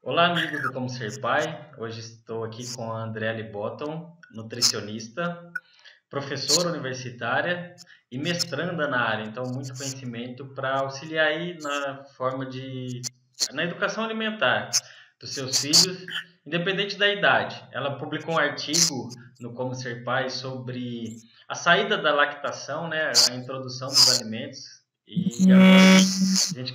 Olá, amigos do Como Ser Pai. Hoje estou aqui com a Andriele Botton, nutricionista, professora universitária e mestranda na área. Então, muito conhecimento para auxiliar aí na educação alimentar dos seus filhos, independente da idade. Ela publicou um artigo no Como Ser Pai sobre a saída da lactação, né, a introdução dos alimentos. E agora a gente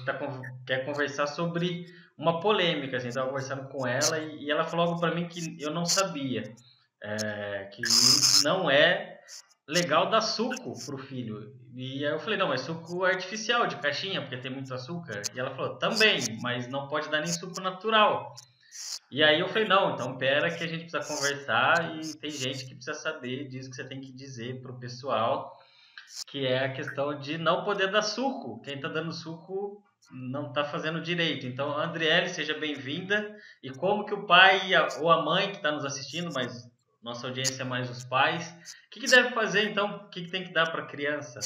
quer conversar sobre uma polêmica, assim, estava conversando com ela e ela falou algo para mim que eu não sabia, que não é legal dar suco pro filho. E aí eu falei, não, mas suco artificial, de caixinha, porque tem muito açúcar. E ela falou, também, mas não pode dar nem suco natural. E aí eu falei, não, então pera que a gente precisa conversar e tem gente que precisa saber disso que você tem que dizer pro pessoal, que é a questão de não poder dar suco. Quem está dando suco não está fazendo direito. Então, Andriele, seja bem-vinda. E como que o pai ou a mãe que está nos assistindo, mas nossa audiência é mais os pais, o que deve fazer então? O que tem que dar para a criança?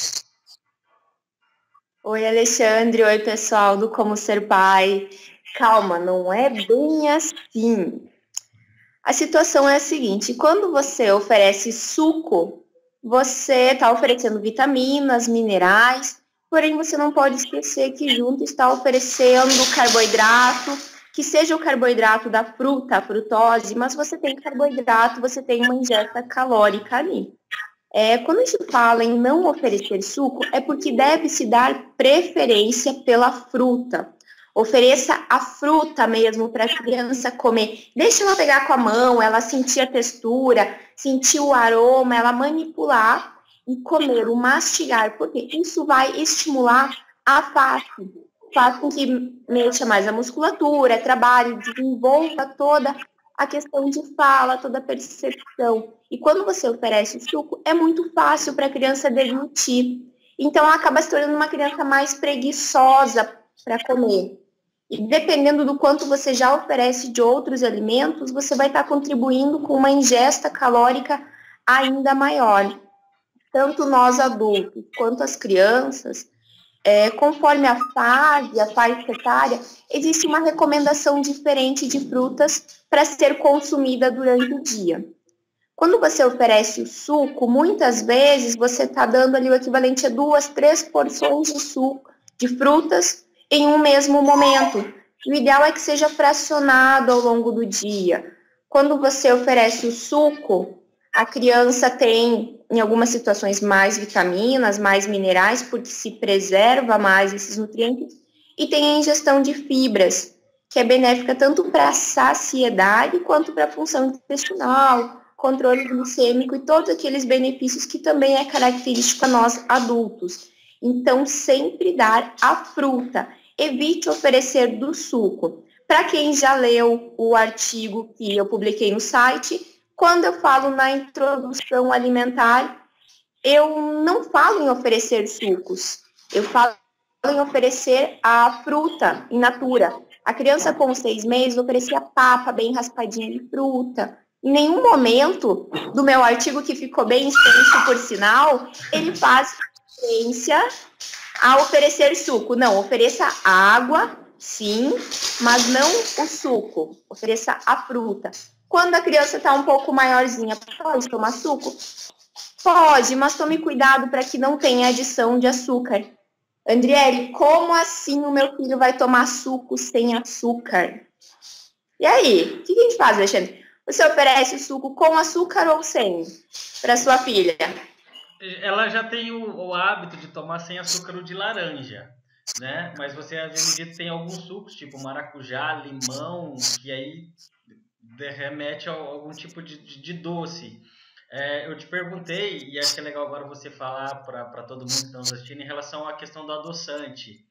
Oi, Alexandre. Oi, pessoal do Como Ser Pai. Calma, não é bem assim. A situação é a seguinte: quando você oferece suco, você está oferecendo vitaminas, minerais, porém você não pode esquecer que junto está oferecendo carboidrato, que seja o carboidrato da fruta, a frutose, mas você tem carboidrato, você tem uma ingesta calórica ali. Quando a gente fala em não oferecer suco, é porque deve-se dar preferência pela fruta. Ofereça a fruta mesmo para a criança comer. Deixa ela pegar com a mão, ela sentir a textura, sentir o aroma, ela manipular e comer, o mastigar, porque isso vai estimular a face. Faz com que mexa mais a musculatura, trabalhe, desenvolva toda a questão de fala, toda a percepção. E quando você oferece o suco, é muito fácil para a criança deglutir. Então, ela acaba se tornando uma criança mais preguiçosa para comer. E dependendo do quanto você já oferece de outros alimentos, você vai estar contribuindo com uma ingesta calórica ainda maior. Tanto nós adultos quanto as crianças, conforme a faixa etária, existe uma recomendação diferente de frutas para ser consumida durante o dia. Quando você oferece o suco, muitas vezes você está dando ali o equivalente a 2, 3 porções de suco, de frutas, em um mesmo momento. O ideal é que seja fracionado ao longo do dia. Quando você oferece o suco, a criança tem, em algumas situações, mais vitaminas, mais minerais, porque se preserva mais esses nutrientes, e tem a ingestão de fibras, que é benéfica tanto para a saciedade quanto para a função intestinal, controle glicêmico e todos aqueles benefícios que também é característico a nós adultos. Então, sempre dar a fruta. Evite oferecer do suco. Para quem já leu o artigo que eu publiquei no site, quando eu falo na introdução alimentar, eu não falo em oferecer sucos. Eu falo em oferecer a fruta in natura. A criança com 6 meses oferecia papa bem raspadinha de fruta. Em nenhum momento do meu artigo, que ficou bem extenso, por sinal, ele faz referência a oferecer suco. Não, ofereça água, sim, mas não o suco. Ofereça a fruta. Quando a criança está um pouco maiorzinha, pode tomar suco? Pode, mas tome cuidado para que não tenha adição de açúcar. Andriele, como assim o meu filho vai tomar suco sem açúcar? E aí, o que a gente faz, Alexandre? Você oferece o suco com açúcar ou sem para sua filha? Ela já tem o hábito de tomar sem açúcar o de laranja, né? Mas você havia me dito que tem alguns sucos, tipo maracujá, limão, que aí remete a algum tipo de doce. Eu te perguntei, e acho que é legal agora você falar para todo mundo que está nos assistindo, em relação à questão do adoçante,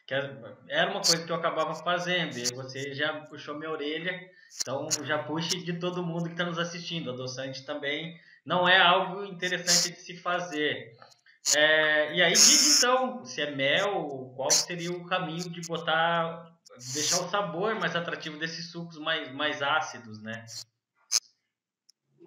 que era uma coisa que eu acabava fazendo, e você já puxou minha orelha, então já puxe de todo mundo que está nos assistindo. Adoçante também não é algo interessante de se fazer. E aí diz então, se é mel, qual seria o caminho de deixar o sabor mais atrativo desses sucos mais ácidos, né?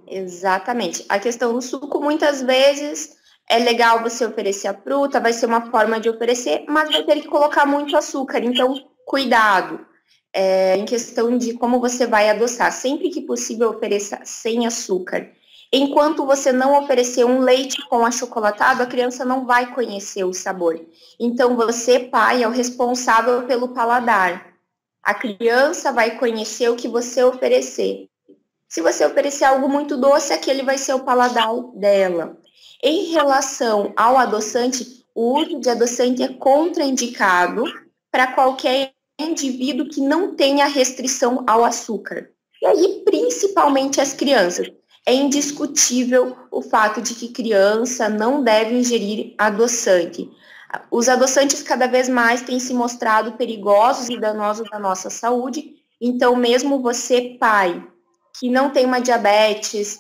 Exatamente. A questão do suco, muitas vezes, é legal você oferecer a fruta, vai ser uma forma de oferecer, mas vai ter que colocar muito açúcar. Então, cuidado. em questão de como você vai adoçar. Sempre que possível, ofereça sem açúcar. Enquanto você não oferecer um leite com achocolatado, a criança não vai conhecer o sabor. Então, você, pai, é o responsável pelo paladar. A criança vai conhecer o que você oferecer. Se você oferecer algo muito doce, aquele vai ser o paladar dela. Em relação ao adoçante, o uso de adoçante é contraindicado para qualquer indivíduo que não tenha restrição ao açúcar. E aí, principalmente as crianças. É indiscutível o fato de que criança não deve ingerir adoçante. Os adoçantes cada vez mais têm se mostrado perigosos e danosos à nossa saúde. Então, mesmo você, pai, que não tem uma diabetes,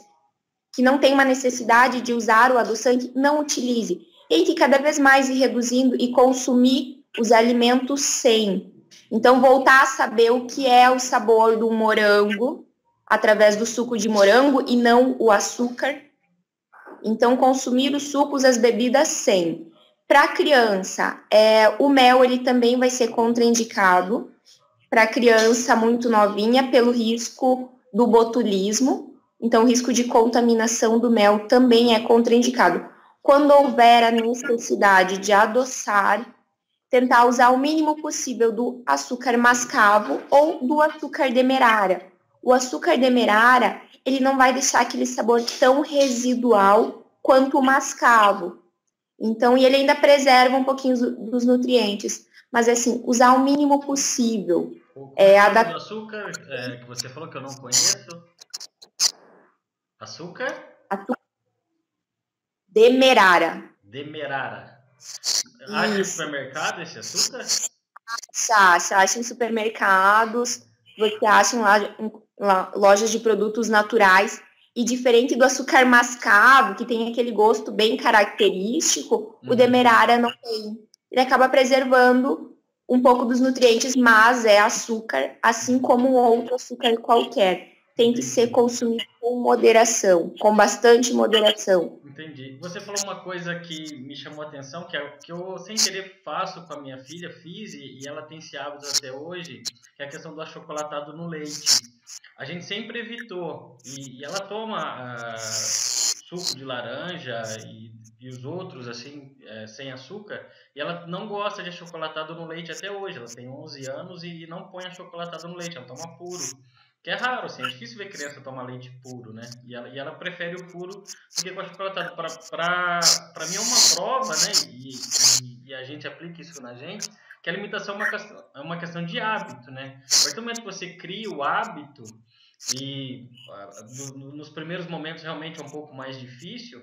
que não tem uma necessidade de usar o adoçante, não utilize. Tem que cada vez mais ir reduzindo e consumir os alimentos sem. Então, voltar a saber o que é o sabor do morango, através do suco de morango e não o açúcar. Então, consumir os sucos, as bebidas sem. Para a criança, o mel ele também vai ser contraindicado para criança muito novinha pelo risco do botulismo. Então, o risco de contaminação do mel também é contraindicado. Quando houver a necessidade de adoçar, tentar usar o mínimo possível do açúcar mascavo ou do açúcar demerara. O açúcar demerara, ele não vai deixar aquele sabor tão residual quanto o mascavo. Então, e ele ainda preserva um pouquinho dos nutrientes. Mas, assim, usar o mínimo possível. O nome do açúcar que você falou que eu não conheço? Açúcar? Demerara. Demerara. Acha no supermercado esse açúcar? Acha em supermercados, você acha em lojas de produtos naturais. E diferente do açúcar mascavo, que tem aquele gosto bem característico, o demerara não tem. Ele acaba preservando um pouco dos nutrientes, mas é açúcar, assim como outro açúcar qualquer. Tem que ser consumido com moderação, com bastante moderação. Entendi. Você falou uma coisa que me chamou a atenção, que é o que eu, sem querer, faço com a minha filha, fiz, e ela tem esse hábito até hoje, que é a questão do achocolatado no leite. A gente sempre evitou, e ela toma suco de laranja e os outros, assim, sem açúcar, e ela não gosta de achocolatado no leite até hoje. Ela tem 11 anos e não põe achocolatado no leite, ela toma puro. Que é raro, assim, é difícil ver criança tomar leite puro, né? E ela prefere o puro do que com achocolatado. Para mim é uma prova, né? E a gente aplica isso na gente, que a alimentação é uma questão de hábito, né? A partir do momento que você cria o hábito, e nos primeiros momentos realmente é um pouco mais difícil,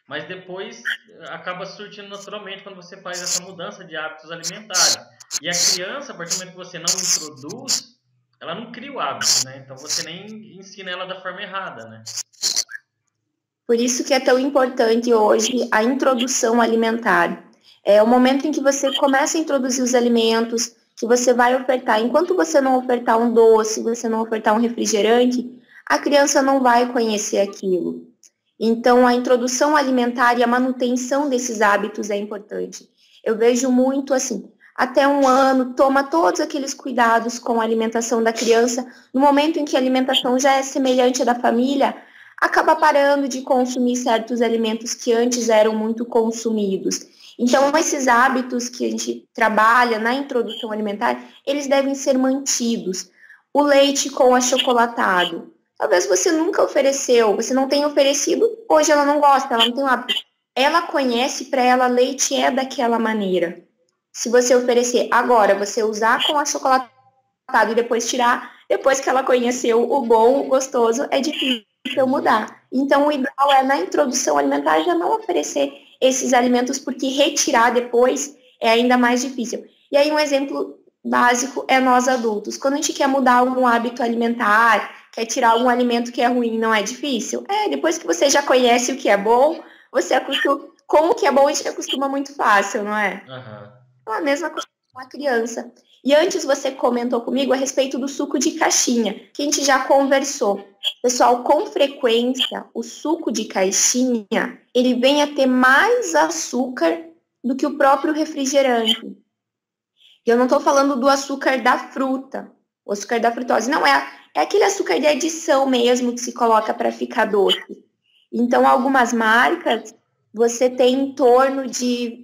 mas depois acaba surtindo naturalmente quando você faz essa mudança de hábitos alimentares. E a criança, a partir do momento que você não introduz, ela não cria o hábito, né? Então você nem ensina ela da forma errada, né? Por isso que é tão importante hoje a introdução alimentar. É o momento em que você começa a introduzir os alimentos que você vai ofertar. Enquanto você não ofertar um doce, você não ofertar um refrigerante, a criança não vai conhecer aquilo. Então, a introdução alimentar e a manutenção desses hábitos é importante. Eu vejo muito assim, até 1 ano, toma todos aqueles cuidados com a alimentação da criança. No momento em que a alimentação já é semelhante à da família, acaba parando de consumir certos alimentos que antes eram muito consumidos. Então, esses hábitos que a gente trabalha na introdução alimentar, eles devem ser mantidos. O leite com achocolatado. Talvez você nunca ofereceu, você não tenha oferecido, hoje ela não gosta, ela não tem o hábito. Ela conhece, para ela, leite é daquela maneira. Se você oferecer agora, você usar com achocolatado e depois tirar, depois que ela conheceu o bom, o gostoso, é difícil mudar. Então, o ideal é, na introdução alimentar, já não oferecer esses alimentos, porque retirar depois é ainda mais difícil. E aí, um exemplo básico é nós adultos. Quando a gente quer mudar algum hábito alimentar, quer tirar algum alimento que é ruim, não é difícil? Depois que você já conhece o que é bom, você acostuma, com o que é bom a gente acostuma muito fácil, não é? Então, a mesma coisa com a criança. E antes você comentou comigo a respeito do suco de caixinha, que a gente já conversou. Pessoal, com frequência, o suco de caixinha, ele vem a ter mais açúcar do que o próprio refrigerante. E eu não estou falando do açúcar da fruta. O açúcar da frutose não é aquele açúcar de adição mesmo que se coloca para ficar doce. Então, algumas marcas, você tem em torno de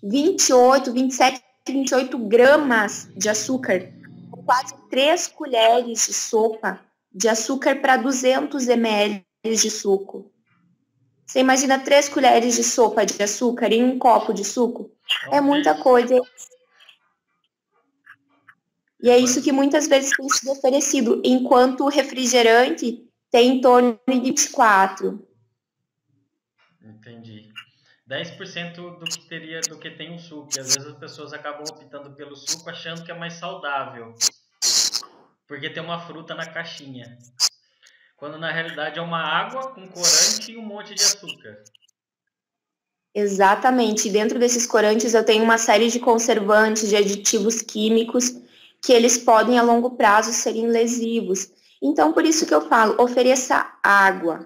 28, 27, 28 gramas de açúcar, quase 3 colheres de sopa de açúcar para 200 ml de suco. Você imagina 3 colheres de sopa de açúcar em um copo de suco? É muita coisa. E é isso que muitas vezes tem sido oferecido, enquanto o refrigerante tem em torno de 24. Entendi. 10% do que tem o suco. E às vezes as pessoas acabam optando pelo suco achando que é mais saudável. Porque tem uma fruta na caixinha. Quando na realidade é uma água com corante e um monte de açúcar. Exatamente. Dentro desses corantes eu tenho uma série de conservantes, de aditivos químicos, que eles podem a longo prazo serem lesivos. Então, por isso que eu falo, ofereça água.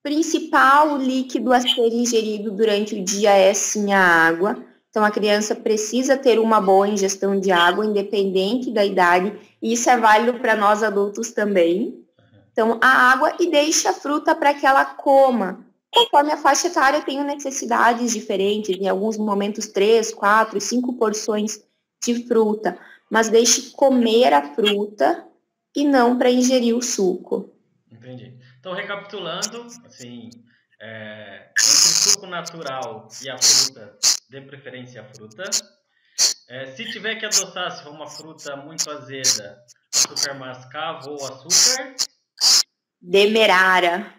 Principal líquido a ser ingerido durante o dia é sim a água. Então, a criança precisa ter uma boa ingestão de água, independente da idade, e isso é válido para nós adultos também. Então, a água e deixe a fruta para que ela coma. Conforme a faixa etária, eu tenho necessidades diferentes, em alguns momentos 3, 4, 5 porções de fruta, mas deixe comer a fruta e não para ingerir o suco. Entendi. Então, recapitulando, assim, entre suco natural e a fruta, dê preferência à fruta. Se tiver que adoçar, se for uma fruta muito azeda, açúcar mascavo ou açúcar? Demerara.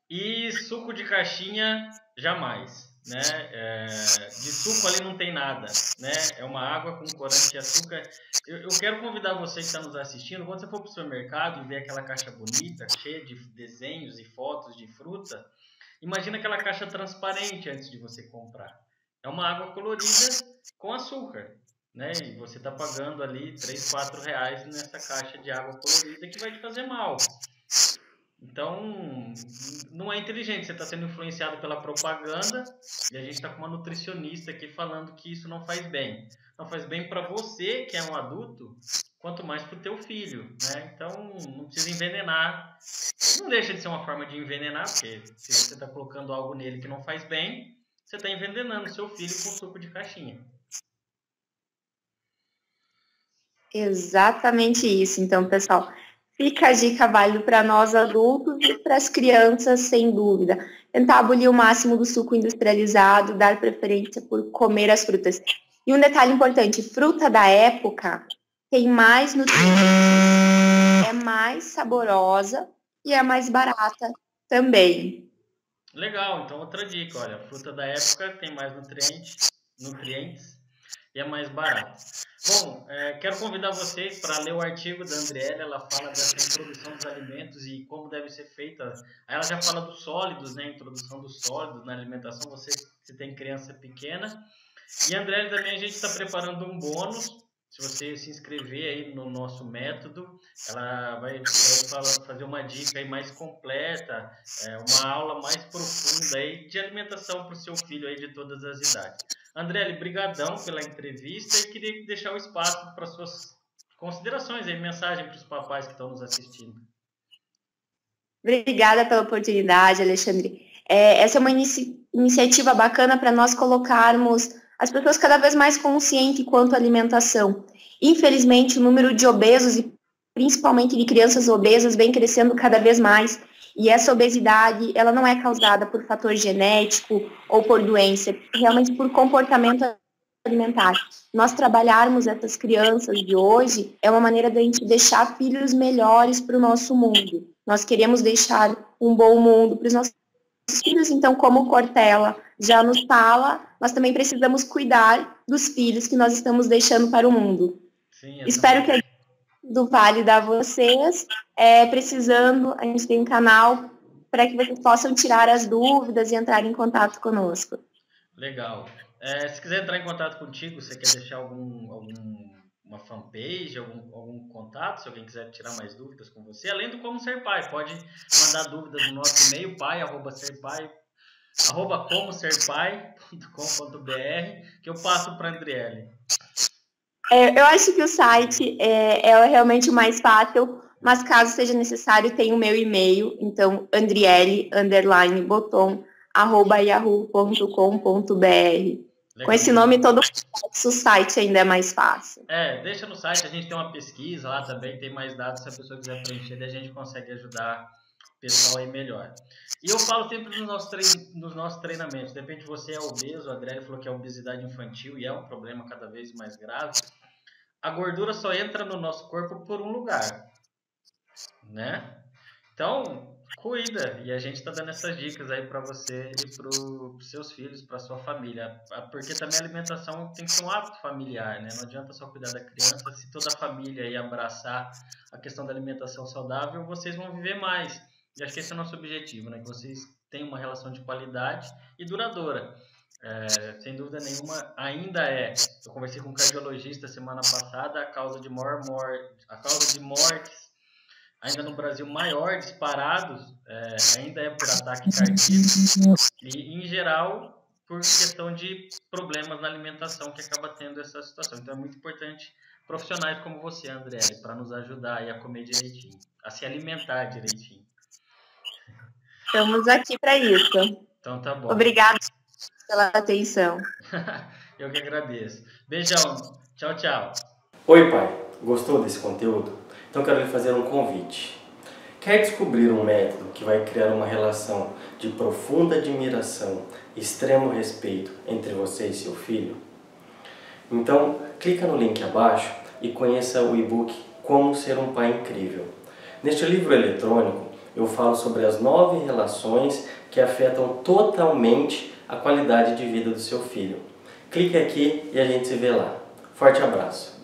E suco de caixinha, jamais. Né? De suco ali não tem nada. Né? É uma água com corante e açúcar. Eu quero convidar você que está nos assistindo, quando você for para o supermercado e ver aquela caixa bonita, cheia de desenhos e fotos de fruta, imagina aquela caixa transparente antes de você comprar. É uma água colorida com açúcar. Né? E você está pagando ali 3, 4 reais nessa caixa de água colorida que vai te fazer mal. Então, não é inteligente, você está sendo influenciado pela propaganda e a gente está com uma nutricionista aqui falando que isso não faz bem. Não faz bem para você, que é um adulto, quanto mais para o teu filho, né? Então, não precisa envenenar. Não deixa de ser uma forma de envenenar, porque se você está colocando algo nele que não faz bem, você está envenenando seu filho com suco de caixinha. Exatamente isso. Então, pessoal, fica a dica válida para nós adultos e para as crianças, sem dúvida. Tentar abolir o máximo do suco industrializado, dar preferência por comer as frutas. E um detalhe importante, fruta da época tem mais nutrientes, é mais saborosa e é mais barata também. Legal, então outra dica, olha, a fruta da época tem mais nutrientes e é mais barato. Bom, quero convidar vocês para ler o artigo da Andriele, ela fala dessa introdução dos alimentos e como deve ser feita. Aí ela já fala dos sólidos, né? Introdução dos sólidos na alimentação, você que tem criança pequena. E a Andriele também, a gente está preparando um bônus. Se você se inscrever aí no nosso método, ela vai fazer uma dica aí mais completa, uma aula mais profunda aí de alimentação para o seu filho aí de todas as idades. Andriele, brigadão pela entrevista e queria deixar o espaço para suas considerações aí, mensagem para os papais que estão nos assistindo. Obrigada pela oportunidade, Alexandre. Essa é uma iniciativa bacana para nós colocarmos as pessoas cada vez mais conscientes quanto à alimentação. Infelizmente, o número de obesos e principalmente de crianças obesas vem crescendo cada vez mais. E essa obesidade, ela não é causada por fator genético ou por doença, realmente por comportamento alimentar. Nós trabalharmos essas crianças de hoje é uma maneira de a gente deixar filhos melhores para o nosso mundo. Nós queremos deixar um bom mundo para os nossos filhos, então, como Cortella já nos fala, nós também precisamos cuidar dos filhos que nós estamos deixando para o mundo. Sim, espero que do Vale a vocês, precisando, a gente tem um canal para que vocês possam tirar as dúvidas e entrar em contato conosco. Legal. Se quiser entrar em contato contigo, você quer deixar uma fanpage, algum contato, se alguém quiser tirar mais dúvidas com você, além do Como Ser Pai, pode mandar dúvidas no nosso e-mail, @comoserpai.com.br, que eu passo para a Andriele. Eu acho que o site é realmente o mais fácil, mas caso seja necessário, tem o meu e-mail, então andriele_boton@yahoo.com.br. Com esse Legal. nome todo o site ainda é mais fácil. Deixa no site, a gente tem uma pesquisa lá também, tem mais dados, se a pessoa quiser preencher, daí a gente consegue ajudar o pessoal aí melhor. E eu falo sempre nos nossos treinamentos, de repente você é obeso, a Adriele falou que é obesidade infantil e é um problema cada vez mais grave. A gordura só entra no nosso corpo por um lugar, né? Então, cuida. E a gente está dando essas dicas aí para você e para os seus filhos, para sua família. Porque também a alimentação tem que ser um hábito familiar, né? Não adianta só cuidar da criança. Se toda a família aí abraçar a questão da alimentação saudável, vocês vão viver mais. E acho que esse é o nosso objetivo, né? Que vocês tenham uma relação de qualidade e duradoura. Sem dúvida nenhuma, ainda é. Eu conversei com um cardiologista semana passada, a causa de mortes ainda no Brasil maior, disparados, ainda é por ataque cardíaco e, em geral, por questão de problemas na alimentação que acaba tendo essa situação. Então, é muito importante profissionais como você, André, para nos ajudar aí a comer direitinho, a se alimentar direitinho. Estamos aqui para isso. Então, tá bom. Obrigada pela atenção. Eu que agradeço. Beijão. Tchau, tchau. Oi, pai. Gostou desse conteúdo? Então quero lhe fazer um convite. Quer descobrir um método que vai criar uma relação de profunda admiração e extremo respeito entre você e seu filho? Então, clica no link abaixo e conheça o e-book Como Ser um Pai Incrível. Neste livro eletrônico, eu falo sobre as 9 relações que afetam totalmente a qualidade de vida do seu filho. Clique aqui e a gente se vê lá. Forte abraço!